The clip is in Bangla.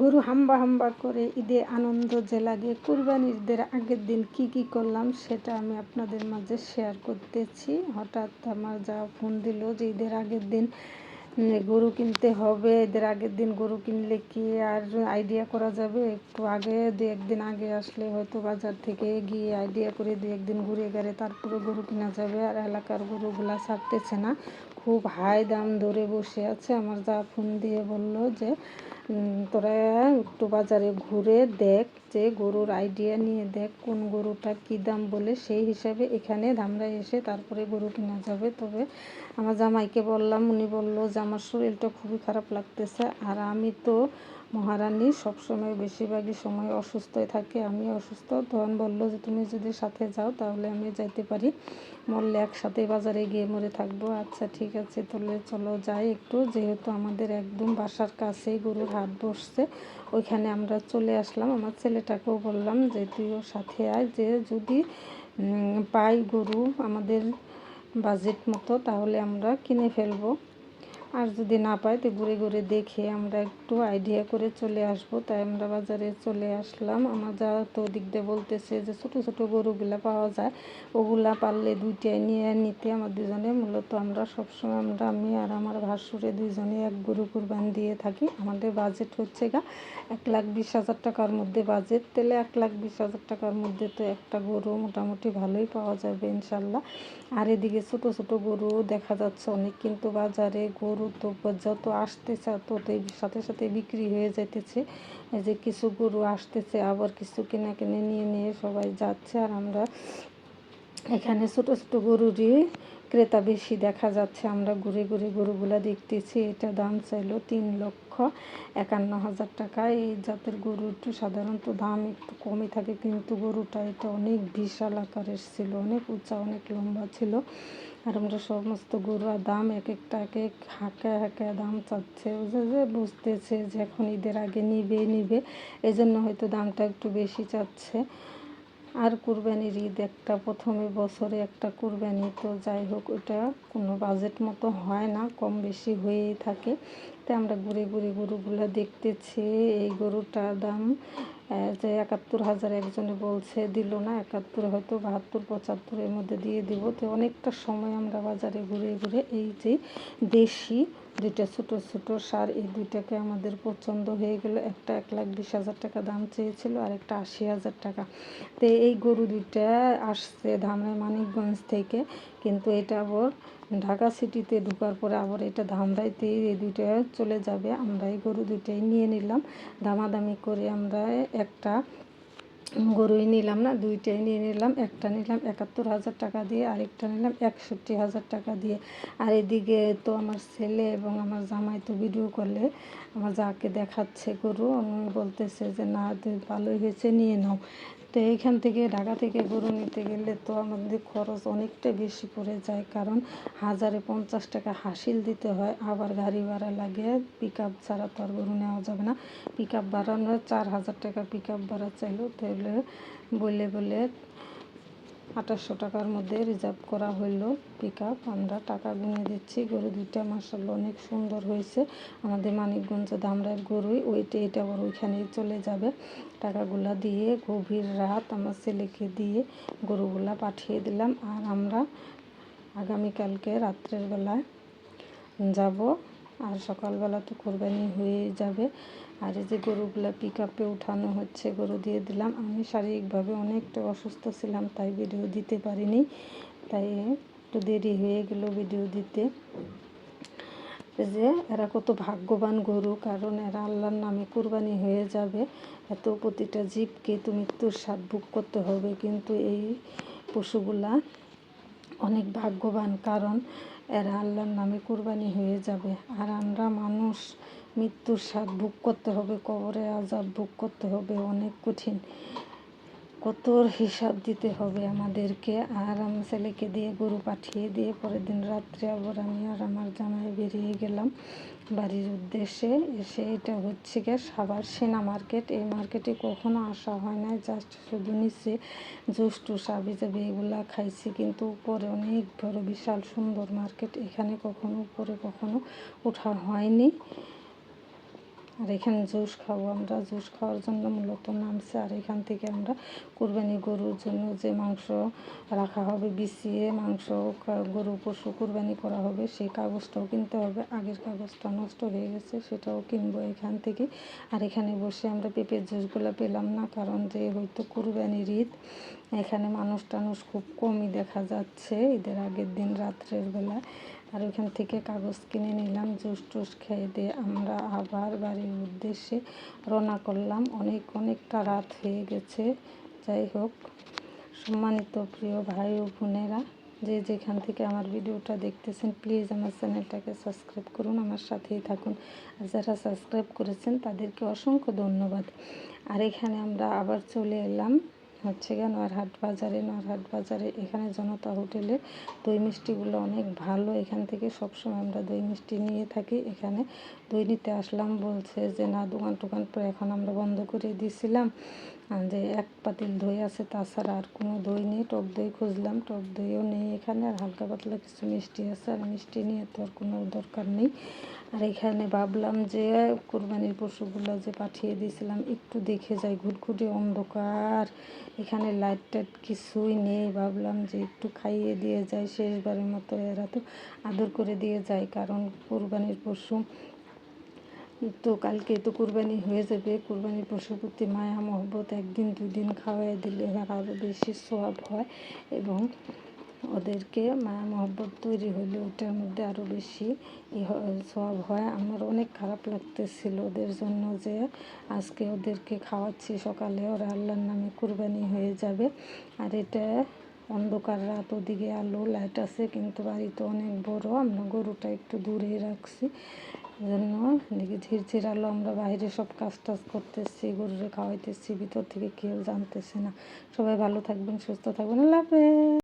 গরু হাম্বা হাম্বা করে ঈদে আনন্দ যে লাগে, কুরবানির ঈদের আগের দিন কি করলাম সেটা আমি আপনাদের মাঝে শেয়ার করতেছি। হঠাৎ আমার যা ফোন দিল যে ঈদের আগের দিন গরু কিনতে হবে, ঈদের আগের দিন গরু কিনলে কি আর আইডিয়া করা যাবে? একটু আগে 2-1 দিন আগে আসলে হয়তো বাজার থেকে গিয়ে আইডিয়া করে 2-1 দিন ঘুরে গেলে তারপরে গরু কেনা যাবে। আর এলাকার গরুগুলা ছাড়তেছে না, খুব হাই দাম ধরে বসে আছে। আমার যা ফোন দিয়ে বলল যে তোরা একটু বাজারে ঘুরে দেখ, যে গরুর আইডিয়া নিয়ে দেখ কোন গরুটা কী দাম বলে, সেই হিসাবে এখানে ধামরায় এসে তারপরে গরু কেনা যাবে। তবে আমার জামাইকে বললাম, উনি বলল যে আমার শরীরটা খুবই খারাপ লাগতেছে, আর আমি তো মহারানী সবসময় বেশিরভাগই সময় অসুস্থই থাকে, আমি অসুস্থ। তখন বলল যে তুমি যদি সাথে যাও তাহলে আমি যাইতে পারি, মরলে একসাথে বাজারে গিয়ে মরে থাকবো। আচ্ছা ঠিক আছে, তাহলে চলো যাই একটু, যেহেতু আমাদের একদম বাসার কাছেই গরুর হাট বসছে, ওইখানে আমরা চলে আসলাম। আমার ছেলেটাকেও বললাম যে তুইও সাথে আয়, যে যদি পাই গরু আমাদের বাজেট মতো তাহলে আমরা কিনে ফেলবো, আর যদি না পাই তো ঘুরে ঘুরে দেখে আমরা একটু আইডিয়া করে চলে আসবো। তাই আমরা বাজারে চলে আসলাম। আমার যা তো দিক দিয়ে বলতেছে যে ছোটো ছোটো গরুগুলা পাওয়া যায়, ওগুলা পারলে দুইটাই নিতে আমার দুজনে, মূলত আমরা সবসময় আমি আর আমার ভাসুরে দুইজনে এক গরু কুরবান দিয়ে থাকি। আমাদের বাজেট হচ্ছে 1,20,000 টাকার মধ্যে বাজেট, তাহলে 1,20,000 টাকার মধ্যে তো একটা গরু মোটামুটি ভালোই পাওয়া যাবে ইনশাল্লাহ। আর এদিকে ছোটো ছোটো গরু দেখা যাচ্ছে অনেক, কিন্তু বাজারে গরু তো যত আসতেছে ততই সাথে সাথে বিক্রি হয়ে যাইতেছে। এই যে কিছু গরু আসতেছে, আবার কিছু কিনে নিয়ে সবাই যাচ্ছে, আর আমরা এখানে ছোটো ছোটো গরুরই ক্রেতা বেশি দেখা যাচ্ছে। আমরা ঘুরে ঘুরে গরুগুলা দেখতেছি। এটা দাম চাইলো 3,51,000 টাকা। এই জাতের গরু একটু সাধারণত দাম একটু কমই থাকে, কিন্তু গরুটা এটা অনেক বিশাল আকারের ছিল, অনেক উঁচা, অনেক লম্বা ছিল। আর আমরা সমস্ত গরু আর দাম এক একটা এক এক হাঁকা দাম চাচ্ছে, যে বুঝতেছে যে এখন ঈদের আগে নিবে, এই জন্য হয়তো দামটা একটু বেশি চাচ্ছে। আর কুরবানির ঈদ একটা প্রথমে বছরে একটা কুরবানি, তো যাই হোক ওটা কোনো বাজেট মতো হয় না, কম বেশি হয়েই থাকে। তাই আমরা ঘুরে ঘুরে গরুগুলো দেখতেছি। এই গরুটার দাম যে 71,000 একজনে বলছে, দিল না 71, হয়তো 72-75-এর মধ্যে দিয়ে দিব। তো অনেকটা সময় আমরা বাজারে ঘুরে ঘুরে এই যে দেশি দুইটা ছোটো ছোটো সার, এই দুইটাকে আমাদের পছন্দ হয়ে গেল। একটা 1,20,000 টাকা দাম চেয়েছিল, আর একটা 80,000 টাকা। তো এই গরু দুইটা আসছে ধামরাই মানিকগঞ্জ থেকে, কিন্তু এটা আবার ঢাকা সিটিতে ঢোকার পরে আবার এটা ধামরাইতে এই দুইটা চলে যাবে। আমরা এই গরু দুইটাই নিয়ে নিলাম, দামাদামি করে আমরা একটা গরুই নিলাম না, দুইটাই নিয়ে নিলাম। একটা নিলাম 71,000 টাকা দিয়ে, আরেকটা নিলাম 61,000 টাকা দিয়ে। আর এদিকে তো আমার ছেলে এবং আমার জামাই তো ভিডিও করলে আমার যাকে দেখাচ্ছে গরু, উনি বলতেছে যে না ভালোই হয়েছে, নিয়ে নাও। তো এইখান থেকে ঢাকা থেকে গরু নিতে গেলে তো আমাদের খরচ অনেকটা বেশি পড়ে যায়, কারণ 1,050 টাকা হাসিল দিতে হয়, আবার গাড়ি ভাড়া লাগে, পিক আপ ছাড়া তো আর গরু নেওয়া যাবে না। পিক আপ ভাড়া 4,000 টাকা পিক আপ ভাড়া চাইলো, তাহলে বলে 2,800 টাকার মধ্যে রিজার্ভ করা হইলো পিক আপ। আমরা টাকা গুনে দিচ্ছি। গরু দুইটা মাশাআল্লাহ অনেক সুন্দর হয়েছে, আমাদের মানিকগঞ্জে ধামরাইয়ের গরুই, এটা আবার ওইখানেই চলে যাবে। টাকাগুলা দিয়ে গভীর রাত আমার ছেলেকে দিয়ে গরুগুলা পাঠিয়ে দিলাম, আর আমরা আগামীকালকে রাত্রের বেলায় যাব, আর সকালবেলা তো কোরবানি হয়ে যাবে। আর এই যে গরুগুলো পিক আপে উঠানো হচ্ছে, গরু দিয়ে দিলাম। আমি শারীরিকভাবে অনেকটা অসুস্থ ছিলাম, তাই ভিডিও দিতে পারিনি, তাই একটু দেরি হয়ে গেল ভিডিও দিতে। যে এরা কত ভাগ্যবান গরু, কারণ এরা আল্লাহর নামে কুরবানি হয়ে যাবে। এত প্রতিটা জীবকে তো মৃত্যুর স্বাদ ভোগ করতে হবে, কিন্তু এই পশুগুলা অনেক ভাগ্যবান, কারণ এরা আল্লাহর নামে কুরবানি হয়ে যাবে। আর আমরা মানুষ মৃত্যুর স্বাদ ভোগ করতে হবে, কবরে আযাব ভোগ করতে হবে, অনেক কঠিন, কত হিসাব দিতে হবে আমাদেরকে। আর আমার ছেলেকে দিয়ে গরু পাঠিয়ে দিয়ে পরের দিন রাত্রে আবার আমি আর আমার জামাই বেরিয়ে গেলাম বাড়ির উদ্দেশ্যে। এসে এটা হচ্ছে গিয়ে সাভার সেনা মার্কেট, এই মার্কেটে কখনো আসা হয় না, জাস্ট শুধু নিচে জুস টুস আবি যাবে এগুলা খাইছি, কিন্তু উপরে অনেক বড় বিশাল সুন্দর মার্কেট, এখানে কখনো উপরে কখনো ওঠা হয়নি। আর এখানে জুস খাবো, আমরা জুস খাওয়ার জন্য মূলত নামছে। আর এখান থেকে আমরা কুরবানি গরুর জন্য যে মাংস রাখা হবে, বিছিয়ে মাংস গরু পশু কুরবানি করা হবে, সেই কাগজটাও কিনতে হবে। আগের কাগজটা নষ্ট হয়ে গেছে, সেটাও কিনবো এখান থেকে। আর এখানে বসে আমরা পেঁপের জুসগুলো পেলাম না, কারণ যে হয়তো কুরবানির ঈদ, এখানে মানুষ টানুষ খুব কমই দেখা যাচ্ছে ঈদের আগের দিন রাত্রের বেলা। আর ওইখান থেকে কাগজ কিনে নিলাম, জুস টুস খেয়ে দিয়ে আমরা আবার বাড়ির উদ্দেশ্যে রওনা করলাম। অনেকটা রাত হয়ে গেছে। যাই হোক, সম্মানিত প্রিয় ভাই ও বোনেরা, যে যেখান থেকে আমার ভিডিওটা দেখতেছেন, প্লিজ আমার চ্যানেলটাকে সাবস্ক্রাইব করুন, আমার সাথেই থাকুন। আর যারা সাবস্ক্রাইব করেছেন তাদেরকে অসংখ্য ধন্যবাদ। আর এখানে আমরা আবার চলে এলাম হচ্ছে গিয়ে নরহাট বাজারে। এখানে জনতা হোটেলে দই মিষ্টিগুলো অনেক ভালো। এখান থেকে সবসময় আমরা দই মিষ্টি নিয়ে থাকি। এখানে দই নিতে আসলাম, বলছে যে না, দোকান পরে এখন আমরা বন্ধ করে দিয়েছিলাম, যে এক পাতিল দই আছে, তাছাড়া আর কোনো দই নেই। টক দই খুঁজলাম, টক দইও নেই এখানে। আর হালকা পাতলা কিছু মিষ্টি আছে, আর মিষ্টি নিয়ে তো আর কোনো দরকার নেই। আর এখানে ভাবলাম যে কুরবানির পশুগুলো যে পাঠিয়ে দিয়েছিলাম, একটু দেখে যাই, ঘুটঘুটে অন্ধকার, এখানে লাইট টাইট কিছুই নেই। ভাবলাম যে একটু খাইয়ে দিয়ে যাই, শেষবারের মতো এরা তো আদর করে দিয়ে যায়, কারণ কুরবানির পশু তো কালকে তো কুরবানি হয়ে যাবে। কুরবানির পশুর প্রতি মায়া মহব্বত একদিন দুদিন খাওয়াই দিলে আরও বেশি সওয়াব হয়, এবং ওদেরকে মায়া মহব্বত তৈরি হলে ওটার মধ্যে আরও বেশি সওয়াব হয়। আমার অনেক খারাপ লাগতেছিল ওদের জন্য, যে আজকে ওদেরকে খাওয়াচ্ছি, সকালে ওরা আল্লাহর নামে কুরবানি হয়ে যাবে। আর এটা অন্ধকার রাত, ওদিকে আলো লাইট আছে, কিন্তু বাড়িতে অনেক বড়, আমরা গরুটা একটু দূরে রাখছি, জন্য দেখি ঝিরঝির আলো, আমরা বাইরে সব কাজ টাজ করতেছি, গরুরে খাওয়াইতেছি, ভিতর থেকে কেউ জানতেছে না। সবাই ভালো থাকবেন, সুস্থ থাকবেন, আল্লাহ হাফেজ।